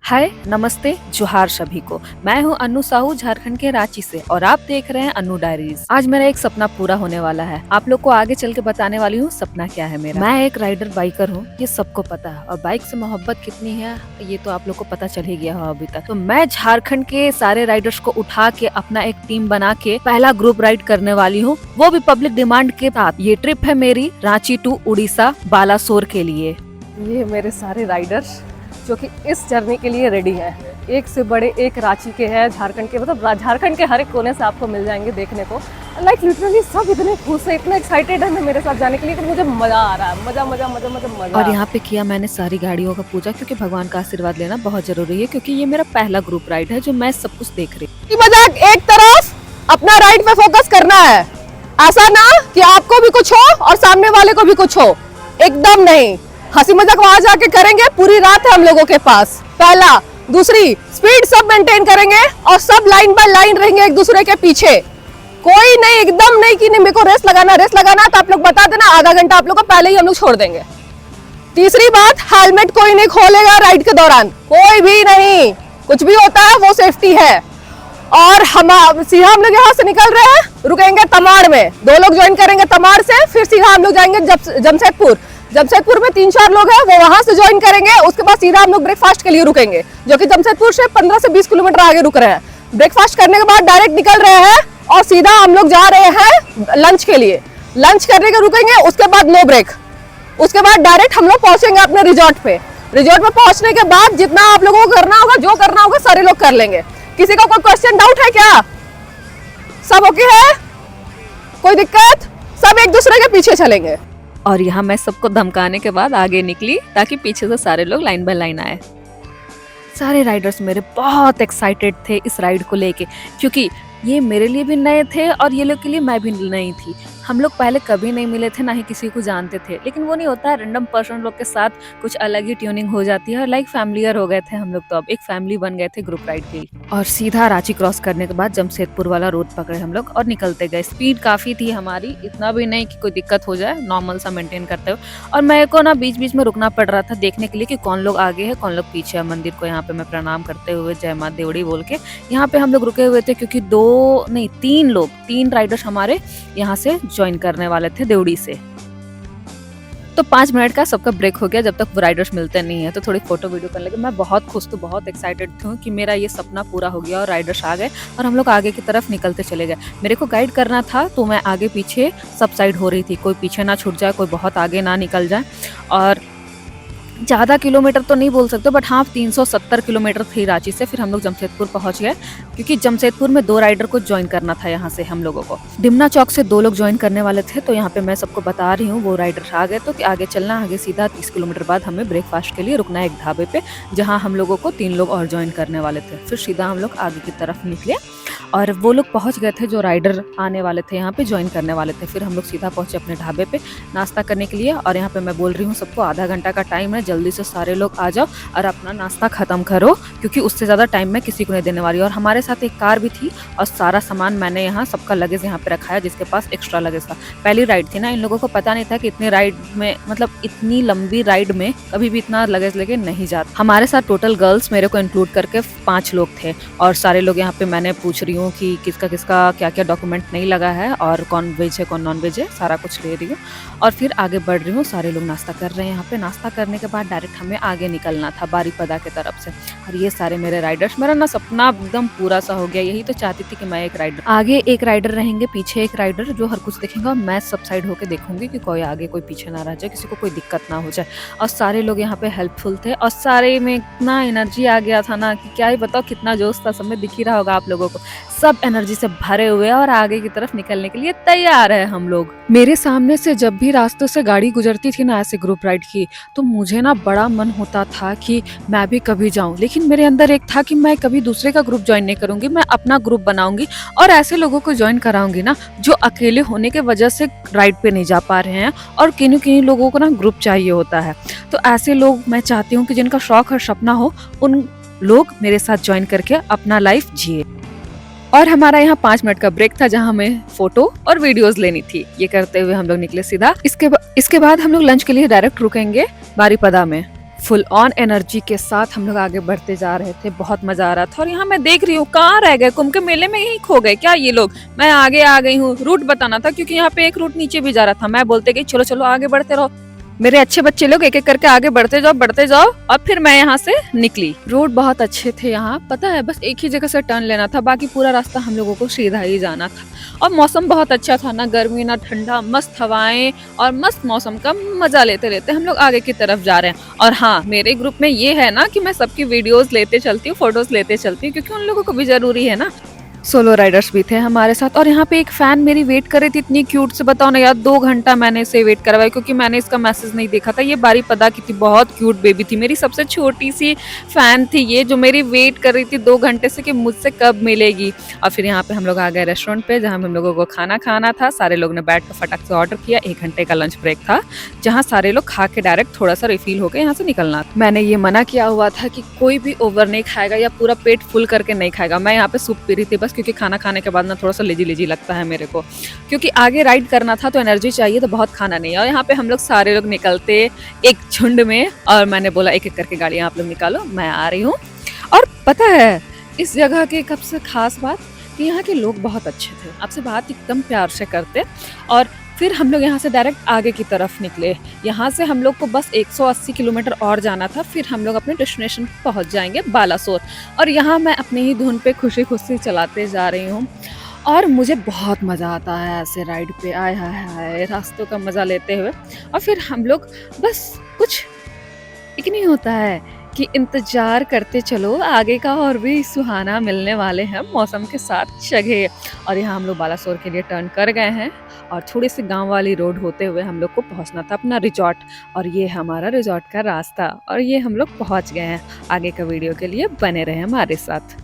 हाय नमस्ते जोहार सभी को। मैं हूं अनु साहू झारखंड के रांची से और आप देख रहे हैं अनु डायरीज। आज मेरा एक सपना पूरा होने वाला है। आप लोग को आगे चल के बताने वाली हूँ सपना क्या है मेरा। मैं एक राइडर बाइकर हूँ, ये सबको पता है, और बाइक से मोहब्बत कितनी है ये तो आप लोग को पता चल ही गया हो अभी तक। तो मैं झारखंड के सारे राइडर्स को उठा के अपना एक टीम बना के पहला ग्रुप राइड करने वाली हूँ, वो भी पब्लिक डिमांड के साथ। ये ट्रिप है मेरी रांची टू उड़ीसा बालासोर के लिए। ये मेरे सारे राइडर्स जो कि इस जर्नी के लिए रेडी हैं। एक से बड़े एक रांची के हैं, झारखंड के, मतलब झारखंड के हर एक कोने से आपको मिल जाएंगे देखने को। लाइक लिटरली सब इतने खुश है, इतने एक्साइटेड है मेरे साथ जाने के लिए कि मुझे मजा आ रहा है। मजा मजा मजा मजा मजा। और यहाँ पे किया मैंने सारी गाड़ियों का पूजा, क्योंकि भगवान का आशीर्वाद लेना बहुत जरूरी है, क्योंकि ये मेरा पहला ग्रुप राइड है जो मैं सब कुछ देख रही हूँ। मजाक एक तरफ, अपना राइड पे फोकस करना है। ऐसा ना कि आपको भी कुछ हो और सामने वाले को भी कुछ हो, एकदम नहीं। हंसी मजाक वहां जाके करेंगे, पूरी रात है हम लोगों के पास। पहला, दूसरी, स्पीड सब मेंटेन करेंगे और सब लाइन बाय लाइन रहेंगे एक दूसरे के पीछे। कोई नहीं, एकदम नहीं कि नहीं मेरे को रेस लगाना तो आप लोग बता देना, आधा घंटा आप लोग को पहले ही हम लोग छोड़ देंगे। तीसरी बात, हेलमेट कोई नहीं खोलेगा राइड के दौरान, कोई भी नहीं। कुछ भी होता है वो सेफ्टी है। और सीधा हम लोग यहाँ से निकल रहे हैं, रुकेंगे तमाड़ में। 2 लोग ज्वाइन करेंगे तमाड़ से, फिर सीधा हम लोग जाएंगे जमशेदपुर में 3-4 लोग हैं, वो वहां से ज्वाइन करेंगे। उसके बाद सीधा हम लोग ब्रेकफास्ट के लिए रुकेंगे, जो कि जमशेदपुर से 15 से 20 किलोमीटर आगे रुक रहे हैं। ब्रेकफास्ट करने के बाद डायरेक्ट निकल रहे हैं और सीधा हम लोग जा रहे हैं लंच के लिए। लंच करने के रुकेंगे, उसके बाद नो ब्रेक। उसके बाद डायरेक्ट हम लोग पहुंचेंगे अपने रिजॉर्ट पे। रिजॉर्ट पे पहुंचने के बाद जितना आप लोगों को करना होगा, जो करना होगा सारे लोग कर लेंगे। किसी का कोई क्वेश्चन डाउट है क्या? सब ओके है? कोई दिक्कत? सब एक दूसरे के पीछे चलेंगे। और यहाँ मैं सबको धमकाने के बाद आगे निकली, ताकि पीछे से सारे लोग लाइन बाय लाइन आए। सारे राइडर्स मेरे बहुत एक्साइटेड थे इस राइड को लेके, क्योंकि ये मेरे लिए भी नए थे और ये लोग के लिए मैं भी नई थी। हम लोग पहले कभी नहीं मिले थे, ना ही किसी को जानते थे, लेकिन वो नहीं होता है, रैंडम पर्सन लोग के साथ कुछ अलग ही ट्यूनिंग हो जाती है। लाइक फैमिलियर हो गए थे हम लोग, तो अब एक फैमिली बन गए थे ग्रुप राइड के लिए। और सीधा रांची क्रॉस करने के बाद जमशेदपुर वाला रोड पकड़े हम लोग और निकलते गए। स्पीड काफी थी हमारी, इतना भी नहीं कि कोई दिक्कत हो जाए, नॉर्मल सा मेंटेन करते हुए। और मेरे को ना बीच बीच में रुकना पड़ रहा था देखने के लिए कि कौन लोग आगे है कौन लोग पीछे है। मंदिर को यहाँ पे मैं प्रणाम करते हुए जय मां देवड़ी बोल के यहाँ पे हम लोग रुके हुए थे, क्योंकि 3 राइडर्स हमारे यहाँ से ज्वाइन करने वाले थे देवड़ी से। तो 5 मिनट का सबका ब्रेक हो गया, जब तक वो राइडर्स मिलते नहीं है, तो थोड़ी फोटो वीडियो करने लगे। मैं बहुत खुश तो बहुत एक्साइटेड थी कि मेरा ये सपना पूरा हो गया और राइडर्स आ गए और हम लोग आगे की तरफ निकलते चले गए। मेरे को गाइड करना था, तो मैं आगे पीछे सब साइड हो रही थी, कोई पीछे ना छूट जाए, कोई बहुत आगे ना निकल जाए। और ज़्यादा किलोमीटर तो नहीं बोल सकते, बट हाँ 370 किलोमीटर थी रांची से। फिर हम लोग जमशेदपुर पहुंच गए, क्योंकि जमशेदपुर में 2 राइडर को ज्वाइन करना था यहाँ से हम लोगों को। डिमना चौक से 2 लोग ज्वाइन करने वाले थे, तो यहाँ पे मैं सबको बता रही हूँ वो राइडर आ गए तो कि आगे चलना। आगे सीधा 30 किलोमीटर बाद हमें ब्रेकफास्ट के लिए रुकना है एक ढाबे पे, जहाँ हम लोगों को 3 लोग और ज्वाइन करने वाले थे। फिर सीधा हम लोग आगे की तरफ निकले और वो लोग पहुंच गए थे जो राइडर आने वाले थे यहाँ पे ज्वाइन करने वाले थे। फिर हम लोग सीधा पहुंचे अपने ढाबे पे नाश्ता करने के लिए। और यहाँ पे मैं बोल रही हूँ सबको, आधा घंटा का टाइम है, जल्दी से सारे लोग आ जाओ और अपना नाश्ता खत्म करो, क्योंकि उससे ज्यादा टाइम मैं किसी को नहीं देने वाली। और हमारे साथ एक कार भी थी और सारा सामान मैंने यहाँ सबका लगेज यहाँ पे रखा है, जिसके पास एक्स्ट्रा लगेज था। पहली राइड थी ना, इन लोगों को पता नहीं था कि इतनी राइड में, मतलब इतनी लंबी राइड में कभी भी इतना लगेज लेके नहीं जाता। हमारे साथ टोटल गर्ल्स मेरे को इंक्लूड करके 5 लोग थे। और सारे लोग यहाँ पे मैंने पूछ रही हूँ कि किसका किसका क्या क्या डॉक्यूमेंट नहीं लगा है और कौन वेज है कौन नॉन वेज है, सारा कुछ ले रही हूँ। और फिर आगे बढ़ रही हूँ। सारे लोग नाश्ता कर रहे हैं यहाँ पे। नाश्ता करने के बाद डायरेक्ट हमें आगे निकलना था बारीपदा के तरफ से। और ये सारे मेरे राइडर्स, मेरा ना सपना एकदम पूरा सा हो गया। यही तो चाहती थी कि मैं एक राइडर, आगे एक राइडर रहेंगे, पीछे एक राइडर जो हर कुछ देखेंगे, और मैं सब साइड होके देखूंगी कि कोई आगे कोई पीछे ना रह जाए, किसी को कोई दिक्कत ना हो जाए। और सारे लोग यहाँ पे हेल्पफुल थे और सारे में इतना एनर्जी आ गया था ना कि क्या ही बताओ, कितना जोश था सब में, दिख ही रहा होगा आप लोगों को। सब एनर्जी से भरे हुए और आगे की तरफ निकलने के लिए तैयार है हम लोग। मेरे सामने से जब भी रास्तों से गाड़ी गुजरती थी ना ऐसे ग्रुप राइड की, तो मुझे ना बड़ा मन होता था कि मैं भी कभी जाऊं। लेकिन मेरे अंदर एक था कि मैं कभी दूसरे का ग्रुप ज्वाइन नहीं करूंगी, मैं अपना ग्रुप बनाऊंगी और ऐसे लोगों को ज्वाइन कराऊंगी ना जो अकेले होने के वजह से राइड पे नहीं जा पा रहे हैं, और किन्हीं लोगों को ना ग्रुप चाहिए होता है। तो ऐसे लोग मैं चाहती हूँ कि जिनका शौक और सपना हो, उन लोग मेरे साथ ज्वाइन करके अपना लाइफ जिए। और हमारा यहाँ 5 मिनट का ब्रेक था, जहाँ हमें फोटो और वीडियोस लेनी थी। ये करते हुए हम लोग निकले सीधा। इसके बाद हम लोग लंच के लिए डायरेक्ट रुकेंगे बारीपदा में। फुल ऑन एनर्जी के साथ हम लोग आगे बढ़ते जा रहे थे। बहुत मजा आ रहा था और यहाँ मैं देख रही हूँ कहाँ रह गए, कुंभ के मेले में ही खो गए क्या ये लोग। मैं आगे आ गई हूँ, रूट बताना था क्योंकि यहाँ पे एक रूट नीचे भी जा रहा था। मैं बोलते गई चलो चलो आगे बढ़ते रहो। मेरे अच्छे बच्चे लोग एक एक करके आगे बढ़ते जाओ और फिर मैं यहाँ से निकली। रोड बहुत अच्छे थे यहाँ, पता है बस एक ही जगह से टर्न लेना था, बाकी पूरा रास्ता हम लोगों को सीधा ही जाना था। और मौसम बहुत अच्छा था, ना गर्मी ना ठंडा, मस्त हवाएं और मस्त मौसम का मजा लेते लेते हम लोग आगे की तरफ जा रहे हैं। और हाँ, मेरे ग्रुप में ये है ना कि मैं सबकी वीडियोस लेते चलती हूँ, फोटोज लेते चलती हूँ, क्योंकि उन लोगों को भी जरूरी है ना। सोलो राइडर्स भी थे हमारे साथ और यहाँ पे एक फैन मेरी वेट कर रही थी, इतनी क्यूट से, बताओ ना यार, 2 घंटा मैंने इसे वेट करवाई क्योंकि मैंने इसका मैसेज नहीं देखा था। ये बारी पदा की थी, बहुत क्यूट बेबी थी, मेरी सबसे छोटी सी फैन थी ये, जो मेरी वेट कर रही थी 2 घंटे से कि मुझसे कब मिलेगी। और फिर यहाँ पे हम लोग आ गए रेस्टोरेंट पे, जहाँ हम लोगों को खाना खाना था। सारे लोग ने बैठ कर फटाक से ऑर्डर किया। 1 घंटे का लंच ब्रेक था, जहाँ सारे लोग खा के डायरेक्ट थोड़ा सा रिफिल होकर यहाँ से निकलना था। मैंने ये मना किया हुआ था कि कोई भी ओवर नहीं खाएगा या पूरा पेट फुल करके नहीं खाएगा। मैं यहाँ पे सूप पी रही थी बस, क्योंकि खाना खाने के बाद ना थोड़ा सा लेजी लगता है मेरे को, क्योंकि आगे राइड करना था तो एनर्जी चाहिए, तो बहुत खाना नहीं है। और यहाँ पे हम लोग सारे लोग निकलते एक झुंड में, और मैंने बोला एक एक करके गाड़ियाँ आप लोग निकालो, मैं आ रही हूँ। और पता है इस जगह की सबसे खास बात कि यहाँ के लोग बहुत अच्छे थे, आपसे बात एकदम प्यार से करते। और फिर हम लोग यहाँ से डायरेक्ट आगे की तरफ निकले। यहाँ से हम लोग को बस 180 किलोमीटर और जाना था, फिर हम लोग अपने डेस्टिनेशन पहुँच जाएंगे बालासोर। और यहाँ मैं अपनी ही धुन पे खुशी खुशी चलाते जा रही हूँ और मुझे बहुत मज़ा आता है ऐसे राइड पे, आय हाय हाय, रास्तों का मज़ा लेते हुए। और फिर हम लोग बस कुछ एक नहीं होता है कि इंतजार करते चलो, आगे का और भी सुहाना मिलने वाले हैं मौसम के साथ जगह। और यहाँ हम लोग बालासोर के लिए टर्न कर गए हैं और थोड़ी सी गांव वाली रोड होते हुए हम लोग को पहुंचना था अपना रिजॉर्ट। और ये हमारा रिजॉर्ट का रास्ता, और ये हम लोग पहुंच गए हैं। आगे का वीडियो के लिए बने रहे हमारे साथ।